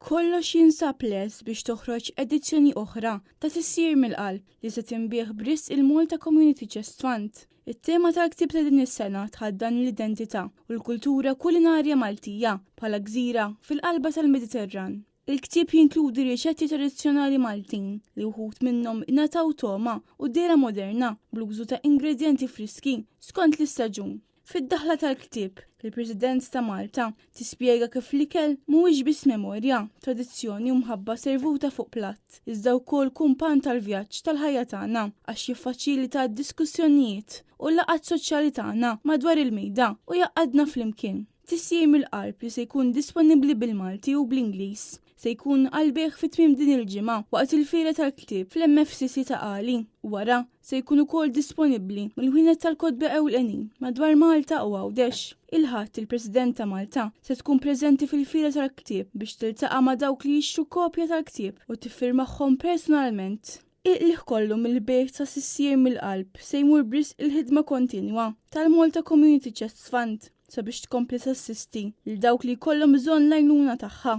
Kollox jinsab les biex toħroġ edizzjoni oħra ta' Tissir mill-qalb li se tinbieħ b'risq il-Malta Community Chest Fund. It-tema tal-ktieb ta' din is-sena tħaddan l-identità u l-kultura kulinarja Maltija bħala gżira fil-qalba tal-Mediterran. Il-ktieb jinkludi riċetti tradizzjonali Maltin li wħud minnhom nataw toma u dera moderna bl-użu ta' ingredjenti friski skont l-istaġun. Fid-daħla tal-ktieb, il-President ta' Malta tispjega kif l-ikel mhuwiex biss memorja, tradizzjoni u mħabba servuta fuq platt, iżda wkoll kumpan tal-vjaġġ tal-ħajja tagħna għax jiffaċilita d-diskussjonijiet u l-laqgħat soċjali tagħna madwar il-mejda u jaqgħadna flimkien. Tissir mill-qalb li se jkun disponibbli bil-Malti u bl-Ingliż se jkun għal-beħ fit-tmiem din il-ġimgħa waqt il-Fiera tal-Ktieb fl-MFCC ta' Qali. Wara se jkun ukoll disponibbli mill-ħwienet tal-kotba ewlenin madwar Malta u Għawdex. Il-ħadd il-President ta' Malta se tkun preżenti fil-Fiera tal-Ktieb biex tiltaqa' ma' dawk li jixtru kopja tal-ktieb u tiffirmahom personalment. Il-liħ kollu mill-beħ ta' Tissir mill-qalb se jmur brisq il-ħidma kontinwa tal-Malta Community Chest Fund sabiex tkompli tassisti lil dawk li jkollhom bżonn l-għajnuna tagħha.